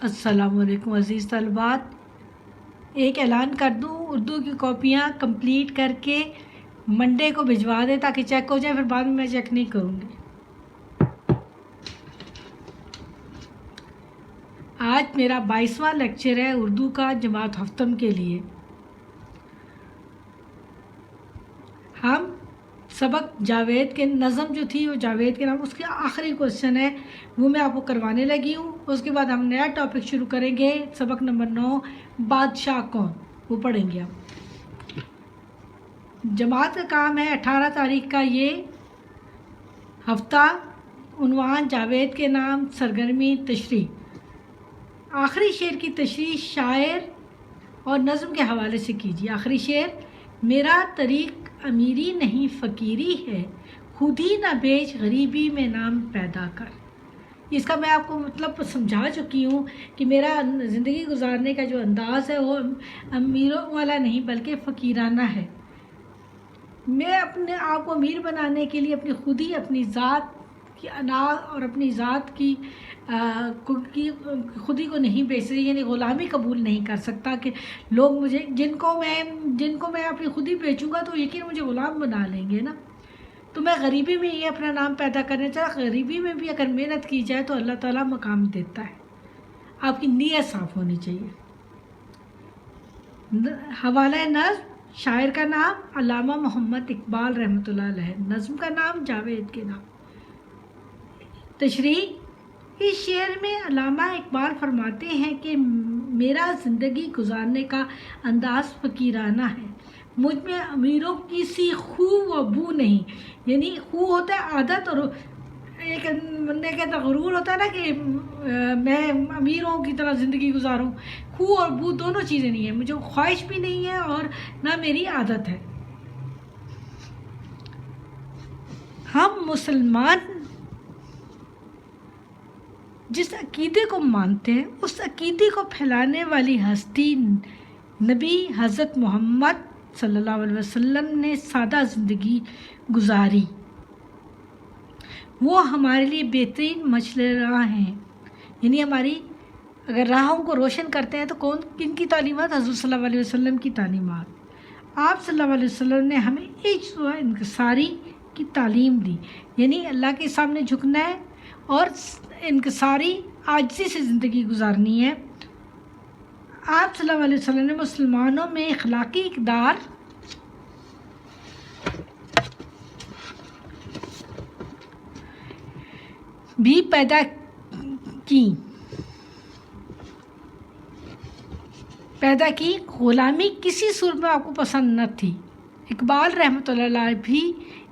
السلام علیکم عزیز طلبات، ایک اعلان کر دوں، اردو کی کاپیاں کمپلیٹ کر کے منڈے کو بھجوا دیں تاکہ چیک ہو جائے، پھر بعد میں چیک نہیں کروں گی۔ آج میرا 22واں لیکچر ہے اردو کا جماعت ہفتم کے لیے۔ ہم سبق جاوید کے نظم جو تھی وہ جاوید کے نام، اس کے آخری کوشچن ہے وہ میں آپ کو کروانے لگی ہوں۔ اس کے بعد ہم نیا ٹاپک شروع کریں گے، سبق نمبر 9 بادشاہ کون، وہ پڑھیں گے ہم۔ جماعت کا کام ہے 18 تاریخ کا یہ ہفتہ، عنوان جاوید کے نام، سرگرمی تشریح۔ آخری شعر کی تشریح شاعر اور نظم کے حوالے سے کیجیے۔ آخری شعر: میرا طریق امیری نہیں فقیری ہے، خود ہی نہ بیچ غریبی میں نام پیدا کر۔ اس کا میں آپ کو مطلب سمجھا چکی ہوں کہ میرا زندگی گزارنے کا جو انداز ہے وہ امیروں والا نہیں بلکہ فقیرانہ ہے۔ میں اپنے آپ کو امیر بنانے کے لیے اپنی اپنی ذات کی انا اور اپنی ذات کی خودی کو نہیں بیچ رہی، یعنی غلامی قبول نہیں کر سکتا کہ لوگ مجھے جن کو میں اپنی خودی بیچوں گا تو یقین مجھے غلام بنا لیں گے نا۔ تو میں غریبی میں یہ اپنا نام پیدا کرنے چاہتا۔ غریبی میں بھی اگر محنت کی جائے تو اللہ تعالیٰ مقام دیتا ہے۔ آپ کی نیت صاف ہونی چاہیے۔ حوالہ نظم: شاعر کا نام علامہ محمد اقبال رحمۃ اللہ علیہ، نظم کا نام جاوید کے نام۔ تشریح: اس شعر میں علامہ اقبال فرماتے ہیں کہ میرا زندگی گزارنے کا انداز فقیرانہ ہے، مجھ میں امیروں کی سی خو و بو نہیں، یعنی خو ہوتا ہے عادت، اور ایک بندے کا غرور ہوتا ہے نا کہ میں امیروں کی طرح زندگی گزاروں، خو اور بو دونوں چیزیں نہیں ہیں، مجھے خواہش بھی نہیں ہے اور نہ میری عادت ہے۔ ہم مسلمان جس عقیدے کو مانتے ہیں اس عقیدے کو پھیلانے والی ہستی نبی حضرت محمد صلی اللہ علیہ وسلم نے سادہ زندگی گزاری، وہ ہمارے لیے بہترین مشعل راہ ہیں، یعنی ہماری اگر راہوں کو روشن کرتے ہیں تو کن کی تعلیمات؟ حضور صلی اللہ علیہ وسلم کی تعلیمات۔ آپ صلی اللہ علیہ وسلم نے ہمیں عجز و انکساری کی تعلیم دی، یعنی اللہ کے سامنے جھکنا ہے اور انکساری عاجزی سے زندگی گزارنی ہے۔ آپ صلی اللہ علیہ وسلم نے مسلمانوں میں اخلاقی اقدار بھی پیدا کی، غلامی کسی صورت میں آپ کو پسند نہ تھی۔ اقبال رحمۃ اللہ علیہ بھی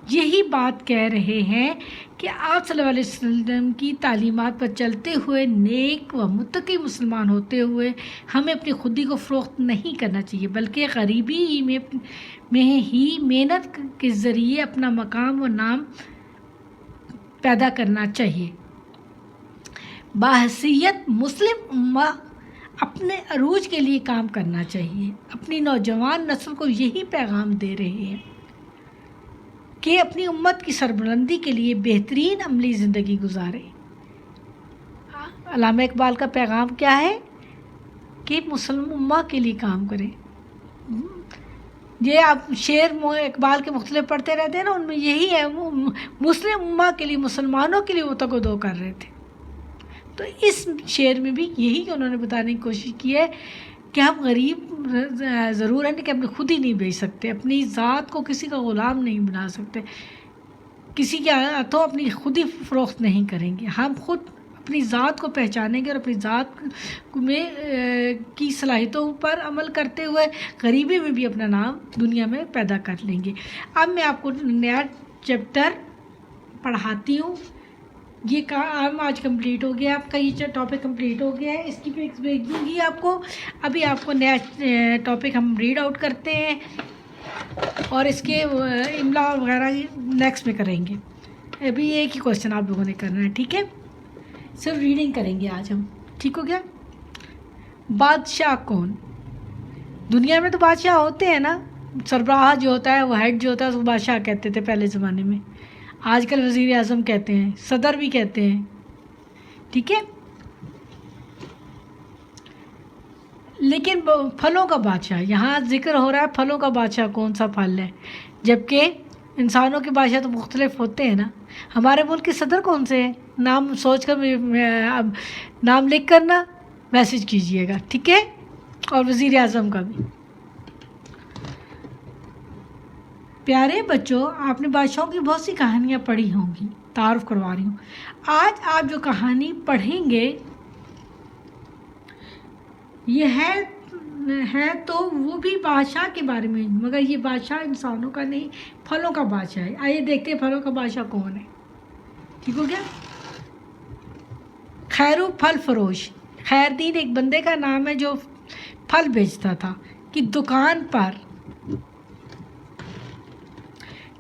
یہی بات کہہ رہے ہیں کہ آپ صلی اللہ علیہ وسلم کی تعلیمات پر چلتے ہوئے نیک و متقی مسلمان ہوتے ہوئے ہمیں اپنی خودی کو فروخت نہیں کرنا چاہیے، بلکہ غریبی میں ہی محنت کے ذریعے اپنا مقام و نام پیدا کرنا چاہیے۔ بحیثیت مسلم امہ اپنے عروج کے لیے کام کرنا چاہیے۔ اپنی نوجوان نسل کو یہی پیغام دے رہے ہیں کہ اپنی امت کی سربلندی کے لیے بہترین عملی زندگی گزارے۔ علامہ اقبال کا پیغام کیا ہے کہ مسلم امہ کے لیے کام کریں۔ یہ آپ شعر اقبال کے مختلف پڑھتے رہتے ہیں نا، ان میں یہی ہے، وہ مسلم امہ کے لیے، مسلمانوں کے لیے وہ تگ و دو کر رہے تھے۔ تو اس شعر میں بھی یہی انہوں نے بتانے کی کوشش کی ہے کہ ہم غریب ضرور ہیں کہ اپنی خود ہی نہیں بیچ سکتے، اپنی ذات کو کسی کا غلام نہیں بنا سکتے، کسی کے ہاتھوں اپنی خود ہی فروخت نہیں کریں گے۔ ہم خود اپنی ذات کو پہچانیں گے اور اپنی ذات میں کی صلاحیتوں پر عمل کرتے ہوئے غریبی میں بھی اپنا نام دنیا میں پیدا کر لیں گے۔ اب میں آپ کو نیا چیپٹر پڑھاتی ہوں۔ یہ کام آج کمپلیٹ ہو گیا، آپ کا یہ ٹاپک کمپلیٹ ہو گیا ہے، اس کی پکس بھیج دوں گی آپ کو۔ ابھی آپ کو نیا ٹاپک ہم ریڈ آؤٹ کرتے ہیں اور اس کے املا وغیرہ نیکسٹ میں کریں گے۔ ابھی ایک ہی کوشچن آپ لوگوں نے کرنا ہے، ٹھیک ہے؟ صرف ریڈنگ کریں گے آج ہم، ٹھیک ہو گیا؟ بادشاہ کون؟ دنیا میں تو بادشاہ ہوتے ہیں نا، سربراہ جو ہوتا ہے، وہ ہیڈ جو ہوتا ہے اس کو بادشاہ کہتے تھے پہلے زمانے میں، آج کل وزیر اعظم کہتے ہیں، صدر بھی کہتے ہیں، ٹھیک ہے؟ لیکن پھلوں کا بادشاہ، یہاں ذکر ہو رہا ہے پھلوں کا بادشاہ کون سا پھل ہے، جبکہ انسانوں کے بادشاہ تو مختلف ہوتے ہیں نا. ہمارے ملک کے صدر کون سے ہیں، نام سوچ کر اب نام لکھ کر نا میسج کیجئے گا، ٹھیک ہے، اور وزیر اعظم کا بھی. پیارے بچوں، آپ نے بادشاہوں کی بہت سی کہانیاں پڑھی ہوں گی، تعارف کروا رہی ہوں. آج آپ جو کہانی پڑھیں گے یہ ہے تو وہ بھی بادشاہ کے بارے میں، مگر یہ بادشاہ انسانوں کا نہیں، پھلوں کا بادشاہ ہے. آئیے دیکھتے ہیں پھلوں کا بادشاہ کون ہے. ٹھیک ہو گیا. خیرو پھل فروش. خیردین ایک بندے کا نام ہے جو پھل بیچتا تھا کہ دکان پر.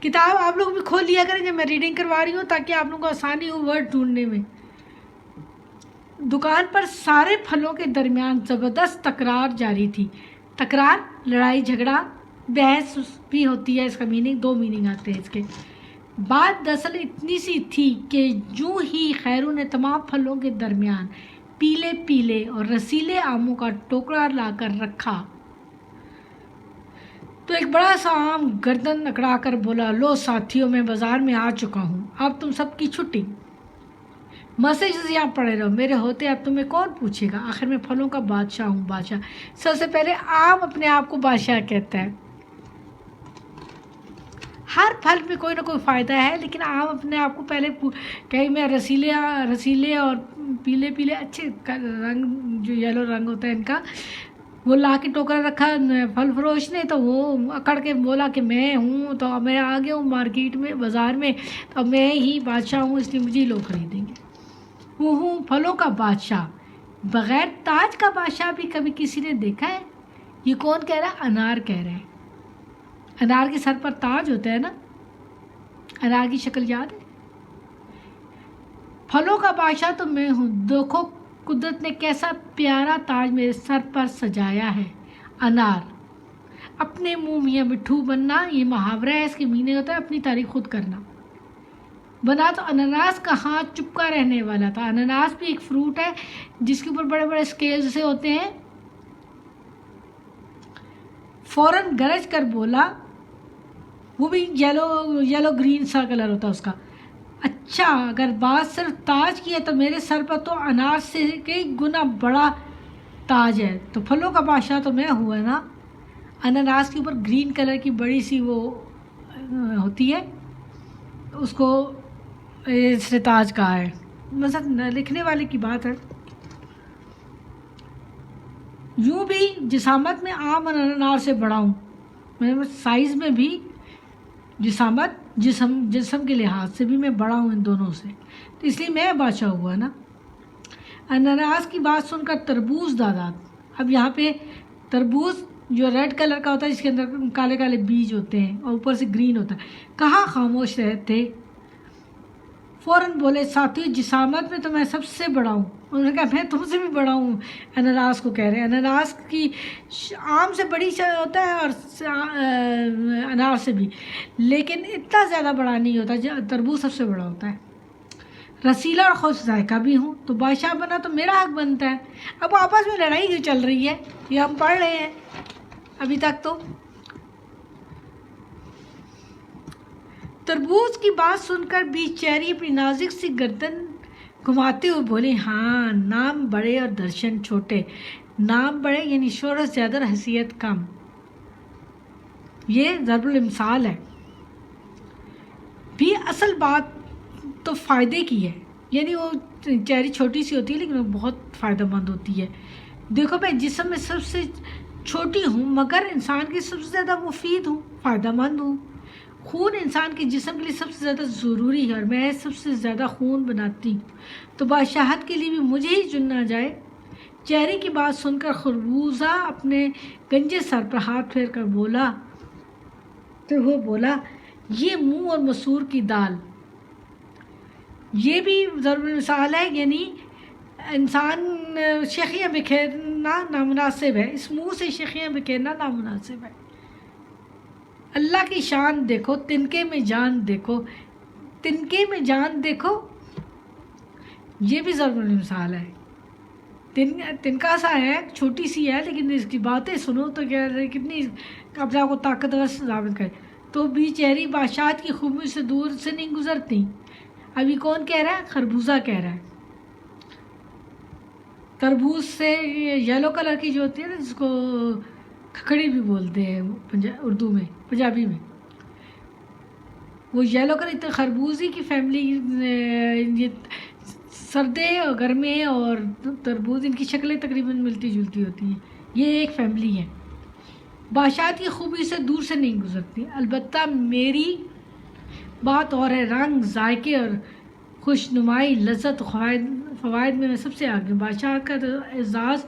کتاب آپ لوگ بھی کھول لیا کریں جب میں ریڈنگ کروا رہی ہوں تاکہ آپ لوگوں کو آسانی ہو ورڈ ڈھونڈنے میں. دکان پر سارے پھلوں کے درمیان زبردست تکرار جاری تھی. تکرار لڑائی جھگڑا بحث بھی ہوتی ہے، اس کا میننگ 2 میننگ آتے ہیں اس کے. بات دراصل اتنی سی تھی کہ جو ہی خیرو نے تمام پھلوں کے درمیان پیلے پیلے اور رسیلے آموں کا ٹوکرا لا کر رکھا تو ایک بڑا سا آم گردن اکڑا کر بولا، لو ساتھیوں، میں بازار میں آ چکا ہوں، اب تم سب کی چھٹی. میسیجز یہاں پڑے رہو، میرے ہوتے اب تمہیں کون پوچھے گا، آخر میں پھلوں کا بادشاہ ہوں. بادشاہ سب سے پہلے آم اپنے آپ کو بادشاہ کہتا ہے. ہر پھل میں کوئی نہ کوئی فائدہ ہے، لیکن آم اپنے آپ کو پہلے کہیں میں رسیلے اور پیلے پیلے اچھے رنگ، جو یلو رنگ ہوتا ہے ان کا، وہ لا کے ٹوکرا رکھا پھل فروش نے، تو وہ اکڑ کے بولا کہ میں ہوں، تو میں آ گیا ہوں مارکیٹ میں، بازار میں، تو میں ہی بادشاہ ہوں، اس لیے مجھے لوگ خریدیں گے. وہ ہوں پھلوں کا بادشاہ. بغیر تاج کا بادشاہ بھی کبھی کسی نے دیکھا ہے؟ یہ کون کہہ رہا ہے؟ انار کہہ رہے ہیں. انار کے سر پر تاج ہوتا ہے نا، انار کی شکل یاد ہے. پھلوں کا بادشاہ تو میں ہوں، دیکھو قدرت نے کیسا پیارا تاج میرے سر پر سجایا ہے. انار. اپنے منہ میاں مٹھو بننا، یہ محاورہ ہے، اس کے معنی ہوتا ہے اپنی تعریف خود کرنا. بنا تو انناس کا ہاتھ چپکا رہنے والا تھا. انناس بھی ایک فروٹ ہے جس کے اوپر بڑے بڑے اسکیل سے ہوتے ہیں. فوراً گرج کر بولا، وہ بھی یلو گرین سا کلر ہوتا ہے اس کا، اچھا اگر بات صرف تاج کی ہے تو میرے سر پر تو انار سے کئی گنا بڑا تاج ہے. تو پھلوں کا بادشاہ تو میں ہوا نا. انناس کے اوپر گرین کلر کی بڑی سی وہ ہوتی ہے، اس کو اس نے تاج کہا ہے. مثلا لکھنے والے کی بات ہے. یوں بھی جسامت میں عام انار سے بڑا ہوں، میں سائز میں بھی، جسامت جسم کے لحاظ سے بھی میں بڑا ہوں ان دونوں سے، تو اس لیے میں بادشاہ ہوا نا. انناس کی بات سن کر تربوز دادات. اب یہاں پہ تربوز جو ریڈ کلر کا ہوتا ہے جس کے اندر کالے کالے بیج ہوتے ہیں اور اوپر سے گرین ہوتا ہے، کہاں خاموش رہتے. فوراً بولے، ساتھیو جسامت میں تو میں سب سے بڑا ہوں. انہوں نے کہا میں تم سے بھی بڑا ہوں. انناس کو کہہ رہے ہیں. انناس کی آم سے بڑی ہوتا ہے اور انار سے بھی، لیکن اتنا زیادہ بڑا نہیں ہوتا. تربوز سب سے بڑا ہوتا ہے. رسیلا اور خوش ذائقہ بھی ہوں، تو بادشاہ بنا تو میرا حق بنتا ہے. اب آپس میں لڑائی جو چل رہی ہے یہ ہم پڑھ رہے ہیں ابھی تک. تو تربوز کی بات سن کر بیچ چیری اپنی نازک سی گردن گھماتے ہوئے بولے، ہاں نام بڑے اور درشن چھوٹے. نام بڑے یعنی شہرت زیادہ اور حیثیت کم. یہ ضرب المثال ہے. بھی اصل بات تو فائدے کی ہے، یعنی وہ چیری چھوٹی سی ہوتی ہے لیکن وہ بہت فائدہ مند ہوتی ہے. دیکھو میں جسم میں سب سے چھوٹی ہوں مگر انسان کی سب سے زیادہ مفید ہوں، فائدہ مند ہوں. خون انسان کے جسم کے لیے سب سے زیادہ ضروری ہے اور میں سب سے زیادہ خون بناتی ہوں، تو بادشاہت کے لیے بھی مجھے ہی چننا جائے. چیری کی بات سن کر خربوزہ اپنے گنجے سر پر ہاتھ پھیر کر بولا، تو وہ بولا، یہ منہ اور مسور کی دال. یہ بھی ضرب مثال ہے، یعنی انسان شیخیاں بکھیرنا نامناسب ہے، اس منہ سے شیخیاں بکھیرنا نامناسب ہے. اللہ کی شان دیکھو، تنکے میں جان دیکھو، تنکے میں جان دیکھو، یہ بھی ضرب مثال ہے. تنکا سا ہے، چھوٹی سی ہے، لیکن اس کی باتیں سنو تو کیا کتنی اپنے آپ کو طاقتور ثابت کرے. تو بھی چہری بادشاہت کی خوبی سے دور سے نہیں گزرتی. ابھی کون کہہ رہا ہے؟ خربوزہ کہہ رہا ہے. تربوز سے یلو کلر کی جو ہوتی ہے نا، جس کو کھکڑی بھی بولتے ہیں اردو میں، پنجابی میں، وہ یلو کلر. تو خربوزی کی فیملی، یہ سردے اور گرمے اور تربوز، ان کی شکلیں تقریباً ملتی جلتی ہوتی ہیں. یہ ایک فیملی ہے. بادشاہت کی خوبی سے دور سے نہیں گزرتی. البتہ میری بات اور ہے، رنگ، ذائقے اور خوش نمائی، لذت، فوائد میں سب سے آگے. بادشاہت کا اعزاز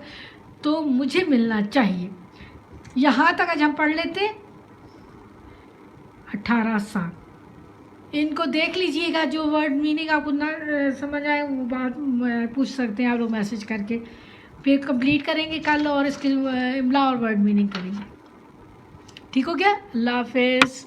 تو مجھے ملنا چاہیے. یہاں تک آج ہم پڑھ لیتے 18 سال. ان کو دیکھ لیجئے گا، جو ورڈ میننگ آپ کو نہ سمجھ آئے وہ بات پوچھ سکتے ہیں آپ لوگ میسج کر کے. پھر کمپلیٹ کریں گے کل، اور اس کے املا اور ورڈ میننگ کریں گے. ٹھیک ہو گیا؟ اللہ حافظ.